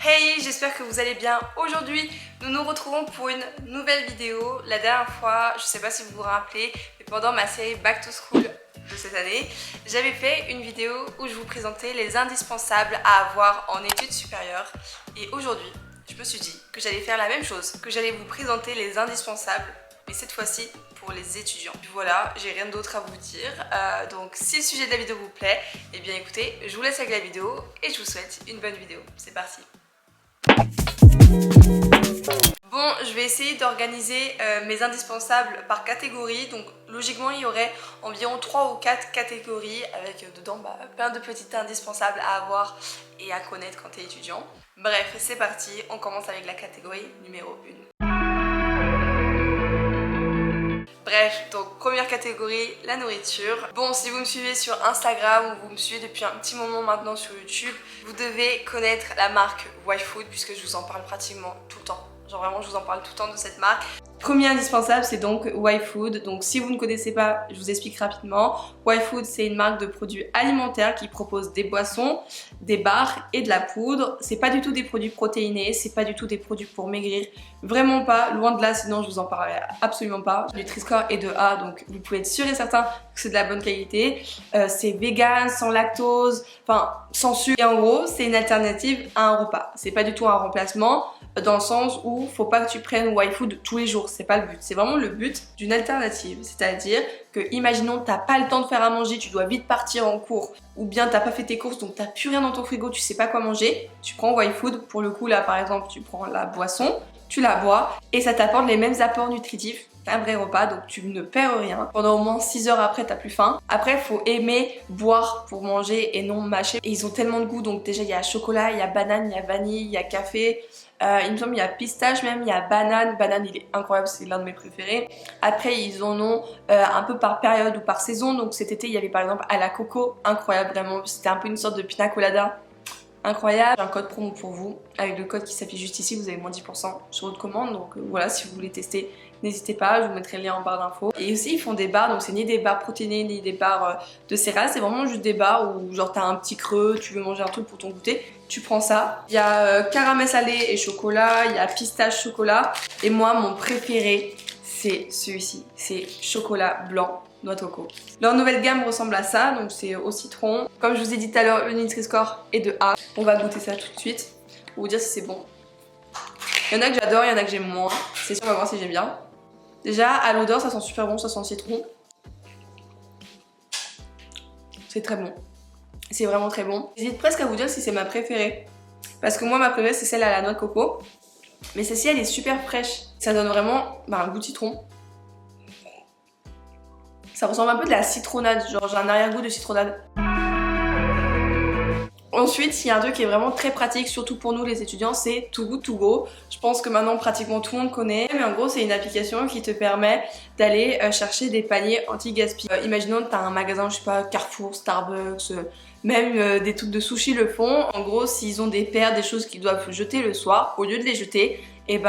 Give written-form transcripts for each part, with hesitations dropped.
Hey, j'espère que vous allez bien. Aujourd'hui, nous nous retrouvons pour une nouvelle vidéo. La dernière fois, je sais pas si vous vous rappelez, mais pendant ma série Back to School de cette année, j'avais fait une vidéo où je vous présentais les indispensables à avoir en études supérieures. Et aujourd'hui, je me suis dit que j'allais faire la même chose, que j'allais vous présenter les indispensables, mais cette fois-ci pour les étudiants. Voilà, j'ai rien d'autre à vous dire. Donc si le sujet de la vidéo vous plaît, eh bien écoutez, je vous laisse avec la vidéo et je vous souhaite une bonne vidéo. C'est parti. Bon, je vais essayer d'organiser mes indispensables par catégorie. Donc logiquement, il y aurait environ 3 ou 4 catégories avec dedans plein de petits indispensables à avoir et à connaître quand tu es étudiant. Bref, c'est parti, on commence avec la catégorie numéro 1. Bref, donc première catégorie, la nourriture. Bon, si vous me suivez sur Instagram ou vous me suivez depuis un petit moment maintenant sur YouTube, vous devez connaître la marque YFood puisque je vous en parle pratiquement tout le temps. Genre vraiment, je vous en parle tout le temps de cette marque. Premier indispensable, c'est donc YFood. Donc si vous ne connaissez pas, je vous explique rapidement. YFood, c'est une marque de produits alimentaires qui propose des boissons, des bars et de la poudre. C'est pas du tout des produits protéinés, c'est pas du tout des produits pour maigrir. Vraiment pas, loin de là, sinon je vous en parlerai absolument pas. Le Nutri-Score est de A, donc vous pouvez être sûr et certain que c'est de la bonne qualité. C'est vegan, sans lactose, enfin sans sucre. Et en gros, c'est une alternative à un repas. C'est pas du tout un remplacement. Dans le sens où faut pas que tu prennes YFood tous les jours, c'est pas le but. C'est vraiment le but d'une alternative, c'est-à-dire que imaginons t'as pas le temps de faire à manger, tu dois vite partir en cours, ou bien t'as pas fait tes courses donc t'as plus rien dans ton frigo, tu sais pas quoi manger, tu prends YFood. Pour le coup là par exemple tu prends la boisson, tu la bois et ça t'apporte les mêmes apports nutritifs. Un vrai repas, donc tu ne perds rien. Pendant au moins 6 heures après, t'as plus faim. Après, faut aimer boire pour manger et non mâcher. Et ils ont tellement de goût, donc déjà il y a chocolat, il y a banane, il y a vanille, il y a café. Il me semble il y a pistache même, il y a banane. Banane, il est incroyable, c'est l'un de mes préférés. Après, ils en ont un peu par période ou par saison. Donc cet été, il y avait par exemple à la coco, incroyable vraiment. C'était un peu une sorte de pina colada. Incroyable. J'ai un code promo pour vous. Avec le code qui s'affiche juste ici, vous avez moins 10% sur votre commande. Donc voilà, si vous voulez tester, n'hésitez pas. Je vous mettrai le lien en barre d'infos. Et aussi, ils font des bars. Donc c'est ni des bars protéinés, ni des bars de céréales. C'est vraiment juste des bars où genre t'as un petit creux, tu veux manger un truc pour ton goûter. Tu prends ça. Il y a caramel salé et chocolat. Il y a pistache chocolat. Et moi, mon préféré, c'est celui-ci. C'est chocolat blanc. Noix de coco. Leur nouvelle gamme ressemble à ça, donc c'est au citron. Comme je vous ai dit tout à l'heure, le Nutri-Score est de A. On va goûter ça tout de suite pour vous dire si c'est bon. Il y en a que j'adore, il y en a que j'aime moins. C'est sûr, on va voir si j'aime bien. Déjà, à l'odeur, ça sent super bon, ça sent le citron. C'est très bon. C'est vraiment très bon. J'hésite presque à vous dire si c'est ma préférée. Parce que moi, ma préférée, c'est celle à la noix de coco. Mais celle-ci, elle est super fraîche. Ça donne vraiment un goût de citron. Ça ressemble un peu de la citronnade, genre j'ai un arrière-goût de citronnade. Ensuite, il y a un truc qui est vraiment très pratique, surtout pour nous les étudiants, c'est Too Good To Go. Je pense que maintenant pratiquement tout le monde connaît, mais en gros c'est une application qui te permet d'aller chercher des paniers anti-gaspi. Imaginons que tu as un magasin, je sais pas, Carrefour, Starbucks, même des trucs de sushi le font. En gros, s'ils ont des paires, des choses qu'ils doivent jeter le soir, au lieu de les jeter, et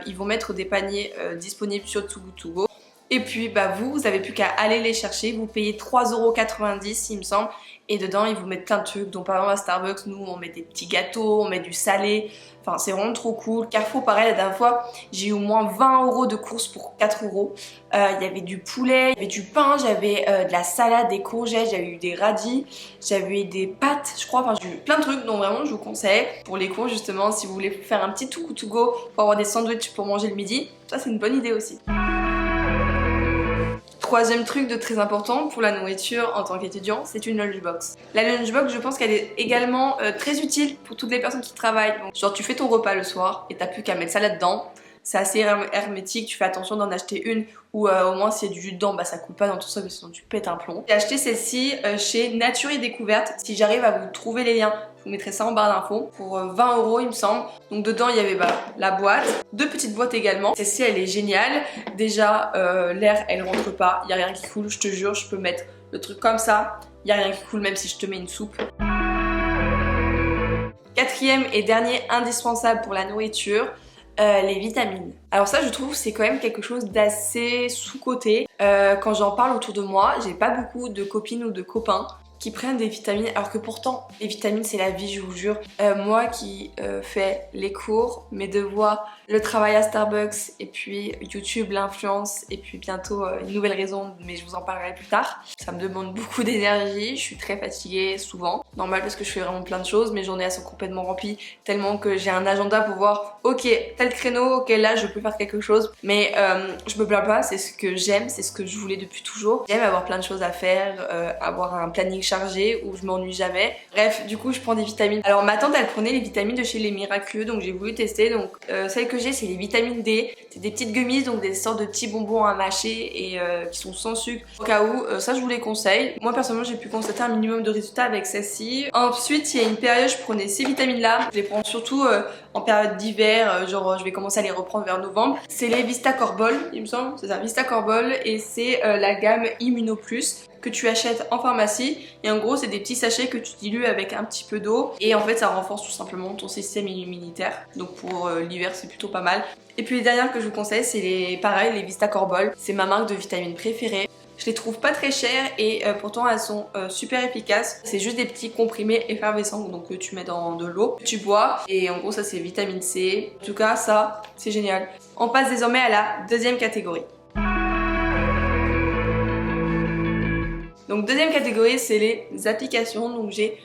ils vont mettre des paniers disponibles sur Too Good To Go. Et puis vous avez plus qu'à aller les chercher, vous payez 3,90 € il me semble, et dedans ils vous mettent plein de trucs. Donc par exemple à Starbucks, nous on met des petits gâteaux, on met du salé, enfin c'est vraiment trop cool. Carrefour pareil, la dernière fois j'ai eu au moins 20 € de courses pour 4 €. Il y avait du poulet, il y avait du pain, j'avais de la salade, des courgettes, j'avais eu des radis, j'avais eu des pâtes je crois, enfin j'ai eu plein de trucs, donc vraiment je vous conseille pour les cours justement si vous voulez faire un petit Too Good To Go pour avoir des sandwichs pour manger le midi, ça c'est une bonne idée aussi. Troisième truc de très important pour la nourriture en tant qu'étudiant, c'est une lunchbox. La lunchbox, je pense qu'elle est également très utile pour toutes les personnes qui travaillent. Donc, genre tu fais ton repas le soir et t'as plus qu'à mettre ça là-dedans. C'est assez hermétique, tu fais attention d'en acheter une ou au moins s'il y a du jus dedans, ça coule pas dans ton sol, sinon tu pètes un plomb. J'ai acheté celle-ci chez Nature et Découverte. Si j'arrive à vous trouver les liens, je vous mettrai ça en barre d'infos pour 20 € il me semble. Donc dedans il y avait la boîte, 2 petites boîtes également. Celle-ci elle est géniale. Déjà l'air elle rentre pas, il y a rien qui coule, je te jure, je peux mettre le truc comme ça, il y a rien qui coule même si je te mets une soupe. Quatrième et dernier indispensable pour la nourriture, les vitamines. Alors ça je trouve c'est quand même quelque chose d'assez sous-coté. Quand j'en parle autour de moi, j'ai pas beaucoup de copines ou de copains qui prennent des vitamines alors que pourtant les vitamines c'est la vie, je vous jure. Moi qui fais les cours, mes devoirs, le travail à Starbucks et puis YouTube, l'influence et puis bientôt une nouvelle raison, mais je vous en parlerai plus tard. Ça me demande beaucoup d'énergie, je suis très fatiguée souvent. Normal parce que je fais vraiment plein de choses, mes journées elles sont complètement remplies tellement que j'ai un agenda pour voir ok tel créneau, ok là je peux faire quelque chose. Mais je me plains pas, c'est ce que j'aime, c'est ce que je voulais depuis toujours. J'aime avoir plein de choses à faire, avoir un planning chargé où je m'ennuie jamais. Bref, du coup je prends des vitamines. Alors ma tante elle prenait les vitamines de chez Les Miraculeux, donc j'ai voulu tester. Donc celles que j'ai c'est les vitamines D, c'est des petites gummies, donc des sortes de petits bonbons à mâcher et qui sont sans sucre. Au cas où, ça je vous les conseille. Moi personnellement j'ai pu constater un minimum de résultats avec celle-ci. Ensuite il y a une période je prenais ces vitamines là, je les prends surtout en période d'hiver, genre je vais commencer à les reprendre vers novembre. C'est les Vistacorbol, il me semble, c'est ça, Vistacorbol, et c'est la gamme Immuno Plus que tu achètes en pharmacie et en gros c'est des petits sachets que tu dilues avec un petit peu d'eau et en fait ça renforce tout simplement ton système immunitaire, donc pour l'hiver c'est plutôt pas mal. Et puis les dernières que je vous conseille c'est les Vistacorbol, c'est ma marque de vitamines préférée. Je les trouve pas très chères et pourtant elles sont super efficaces. C'est juste des petits comprimés effervescents donc que tu mets dans de l'eau, tu bois et en gros ça c'est vitamine C. En tout cas ça c'est génial. On passe désormais à la deuxième catégorie. Donc deuxième catégorie c'est les applications, donc j'ai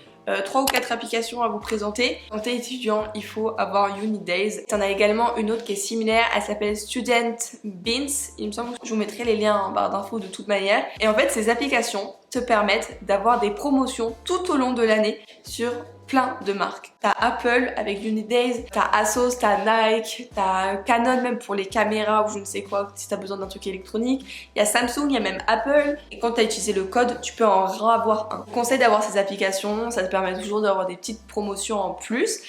3 ou 4 applications à vous présenter. Quand t'es étudiant, il faut avoir Unidays. T'en as également une autre qui est similaire, elle s'appelle Student Beans, il me semble. Je vous mettrai les liens en barre d'infos de toute manière. Et en fait, ces applications te permettent d'avoir des promotions tout au long de l'année sur plein de marques. T'as Apple avec Unidays, t'as Asos, t'as Nike, t'as Canon même pour les caméras ou je ne sais quoi si t'as besoin d'un truc électronique. Il y a Samsung, il y a même Apple. Et quand t'as utilisé le code, tu peux en avoir un. Je vous conseille d'avoir ces applications, ça te permet toujours d'avoir des petites promotions en plus.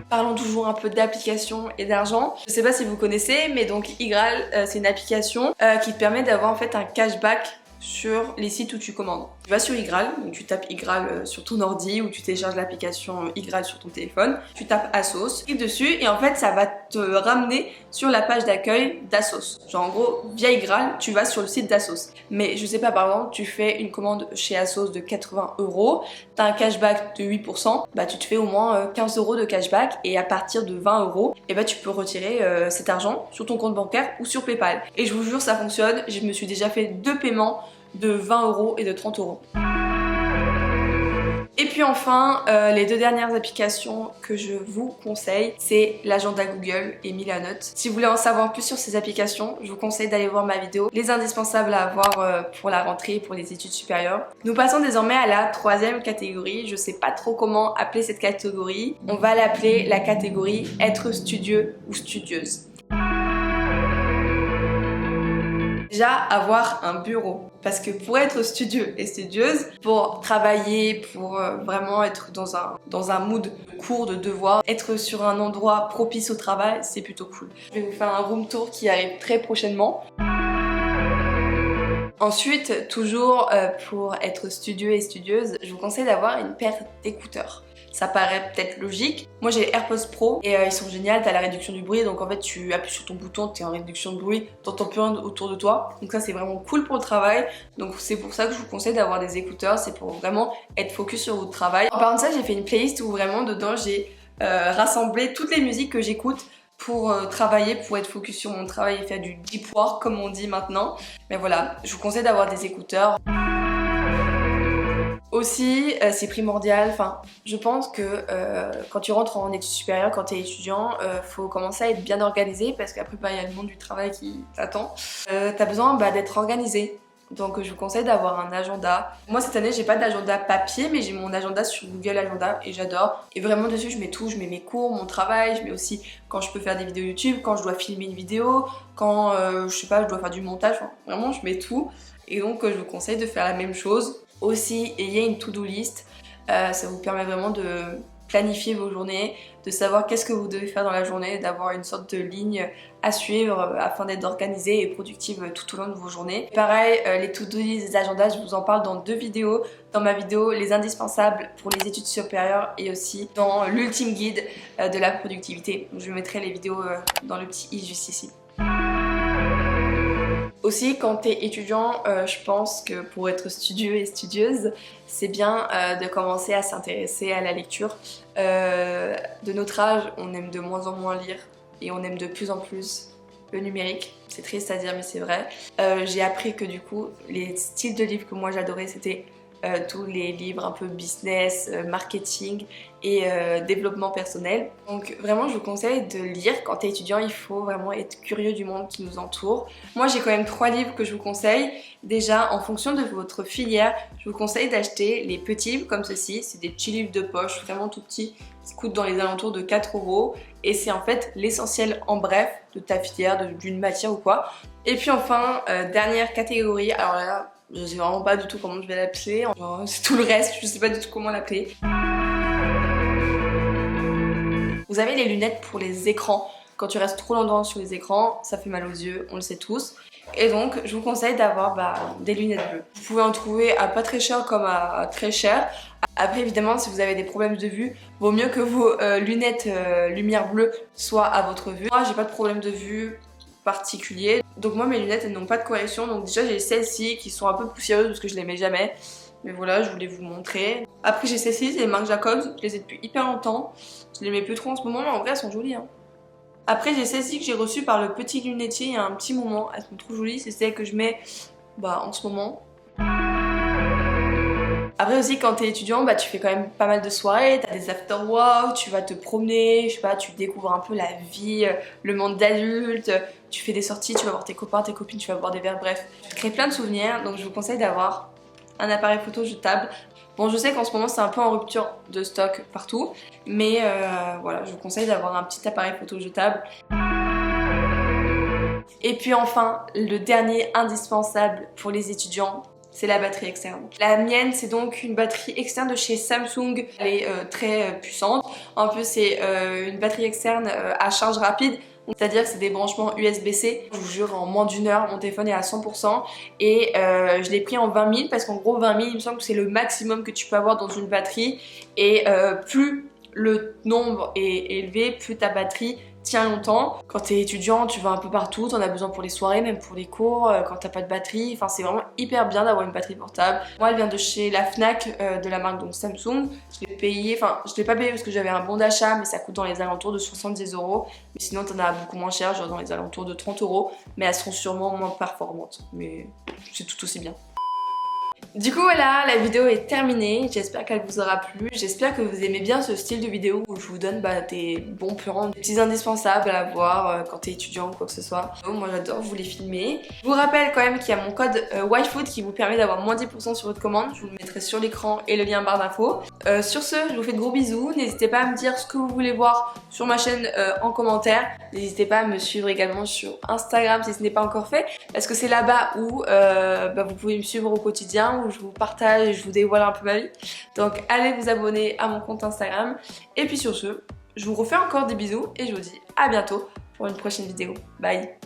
Parlons toujours un peu d'applications et d'argent. Je sais pas si vous connaissez, mais donc Igral, c'est une application qui te permet d'avoir en fait un cashback sur les sites où tu commandes. Tu vas sur Igral, donc tu tapes Igral sur ton ordi ou tu télécharges l'application Igral sur ton téléphone, tu tapes Asos, clique dessus et en fait ça va te ramener sur la page d'accueil d'Asos. Genre en gros, via Igral, tu vas sur le site d'Asos. Mais je sais pas, par exemple, tu fais une commande chez Asos de 80 €, t'as un cashback de 8%, bah tu te fais au moins 15 € de cashback et à partir de 20 €, et bah tu peux retirer cet argent sur ton compte bancaire ou sur PayPal. Et je vous jure, ça fonctionne, je me suis déjà fait 2 paiements de 20 € et de 30 €. Et puis enfin, les deux dernières applications que je vous conseille, c'est l'agenda Google et Milanote. Si vous voulez en savoir plus sur ces applications, je vous conseille d'aller voir ma vidéo, les indispensables à avoir pour la rentrée et pour les études supérieures. Nous passons désormais à la troisième catégorie. Je sais pas trop comment appeler cette catégorie. On va l'appeler la catégorie être studieux ou studieuse. Déjà, avoir un bureau. Parce que pour être studieux et studieuse, pour travailler, pour vraiment être dans un mood de cours, de devoir, être sur un endroit propice au travail, c'est plutôt cool. Je vais vous faire un room tour qui arrive très prochainement. Ensuite, toujours pour être studieux et studieuse, je vous conseille d'avoir une paire d'écouteurs. Ça paraît peut-être logique. Moi j'ai les AirPods Pro et ils sont géniaux, t'as la réduction du bruit, donc en fait tu appuies sur ton bouton, t'es en réduction de bruit, t'entends plus rien autour de toi. Donc ça c'est vraiment cool pour le travail. Donc c'est pour ça que je vous conseille d'avoir des écouteurs, c'est pour vraiment être focus sur votre travail. En parlant de ça, j'ai fait une playlist où vraiment dedans j'ai rassemblé toutes les musiques que j'écoute pour travailler, pour être focus sur mon travail et faire du deep work comme on dit maintenant. Mais voilà, je vous conseille d'avoir des écouteurs. Aussi, c'est primordial, enfin, je pense que quand tu rentres en études supérieures, quand tu es étudiant, faut commencer à être bien organisé parce qu'après, il y a le monde du travail qui t'attend. T'as besoin d'être organisé. Donc je vous conseille d'avoir un agenda. Moi cette année j'ai pas d'agenda papier mais j'ai mon agenda sur Google Agenda et j'adore. Et vraiment dessus je mets tout, je mets mes cours, mon travail, je mets aussi quand je peux faire des vidéos YouTube, quand je dois filmer une vidéo, quand je sais pas, je dois faire du montage, enfin, vraiment je mets tout. Et donc je vous conseille de faire la même chose. Aussi, ayez une to-do list, ça vous permet vraiment de planifier vos journées, de savoir qu'est-ce que vous devez faire dans la journée, d'avoir une sorte de ligne à suivre afin d'être organisée et productive tout au long de vos journées. Pareil, les to-do list, les agendas, je vous en parle dans 2 vidéos. Dans ma vidéo les indispensables pour les études supérieures et aussi dans l'ultime guide de la productivité. Donc, je mettrai les vidéos dans le petit i juste ici. Aussi, quand tu es étudiant, je pense que pour être studieux et studieuse, c'est bien de commencer à s'intéresser à la lecture. De notre âge, on aime de moins en moins lire et on aime de plus en plus le numérique. C'est triste à dire mais c'est vrai. J'ai appris que du coup, les styles de livres que moi j'adorais, c'était tous les livres un peu business, marketing et développement personnel. Donc vraiment je vous conseille de lire. Quand tu es étudiant, il faut vraiment être curieux du monde qui nous entoure. Moi j'ai quand même 3 livres que je vous conseille. Déjà, en fonction de votre filière, je vous conseille d'acheter les petits livres comme ceci. C'est des petits livres de poche vraiment tout petits qui coûtent dans les alentours de 4 € et c'est en fait l'essentiel en bref de ta filière, d'une matière ou quoi. Et puis enfin, dernière catégorie, alors là je sais vraiment pas du tout comment je vais l'appeler, c'est tout le reste, je sais pas du tout comment l'appeler. Vous avez les lunettes pour les écrans. Quand tu restes trop longtemps sur les écrans, ça fait mal aux yeux, on le sait tous. Et donc, je vous conseille d'avoir des lunettes bleues. Vous pouvez en trouver à pas très cher comme à très cher. Après, évidemment, si vous avez des problèmes de vue, vaut mieux que vos lunettes lumière bleue soient à votre vue. Moi, j'ai pas de problème de vue particulier. Donc moi, mes lunettes, elles n'ont pas de correction. Donc déjà, j'ai celles-ci qui sont un peu poussiéreuses parce que je les mets jamais. Mais voilà, je voulais vous montrer. Après, j'ai celles-ci, c'est les marques Jacobs. Je les ai depuis hyper longtemps. Je les mets plus trop en ce moment, mais en vrai, elles sont jolies. Hein. Après, j'ai celle-ci que j'ai reçue par le petit lunetier il y a un petit moment. Elles sont trop jolies. C'est celle que je mets en ce moment. Après aussi, quand t'es étudiant, tu fais quand même pas mal de soirées, t'as des after-work, tu vas te promener, je sais pas, tu découvres un peu la vie, le monde d'adulte, tu fais des sorties, tu vas voir tes copains, tes copines, tu vas boire des verres, bref. Tu crées plein de souvenirs, donc je vous conseille d'avoir un appareil photo jetable. Bon, je sais qu'en ce moment c'est un peu en rupture de stock partout, mais voilà, je vous conseille d'avoir un petit appareil photo jetable. Et puis enfin, le dernier indispensable pour les étudiants, c'est la batterie externe. La mienne, c'est donc une batterie externe de chez Samsung. Elle est très puissante. En plus, c'est une batterie externe à charge rapide. C'est-à-dire que c'est des branchements USB-C. Je vous jure, en moins d'1 heure, mon téléphone est à 100%. Et je l'ai pris en 20 000 parce qu'en gros, 20 000, il me semble que c'est le maximum que tu peux avoir dans une batterie. Et plus le nombre est élevé, plus ta batterie tient longtemps. Quand t'es étudiant, tu vas un peu partout, t'en as besoin pour les soirées, même pour les cours, quand t'as pas de batterie. Enfin, c'est vraiment hyper bien d'avoir une batterie portable. Moi, elle vient de chez la Fnac, de la marque donc Samsung. Je l'ai payé, enfin, je l'ai pas payé parce que j'avais un bon d'achat, mais ça coûte dans les alentours de 70 €. Mais sinon, t'en as beaucoup moins cher, genre dans les alentours de 30 €. Mais elles seront sûrement moins performantes. Mais c'est tout aussi bien. Du coup voilà, la vidéo est terminée, j'espère qu'elle vous aura plu, j'espère que vous aimez bien ce style de vidéo où je vous donne des bons plans, des petits indispensables à voir quand t'es étudiant ou quoi que ce soit. Moi j'adore vous les filmer. Je vous rappelle quand même qu'il y a mon code YFood qui vous permet d'avoir moins 10% sur votre commande, je vous le mettrai sur l'écran et le lien en barre d'infos. Sur ce, je vous fais de gros bisous, n'hésitez pas à me dire ce que vous voulez voir sur ma chaîne en commentaire, n'hésitez pas à me suivre également sur Instagram si ce n'est pas encore fait, parce que c'est là-bas où vous pouvez me suivre au quotidien, où je vous partage et je vous dévoile un peu ma vie. Donc allez vous abonner à mon compte Instagram. Et puis sur ce, je vous refais encore des bisous et je vous dis à bientôt pour une prochaine vidéo. Bye!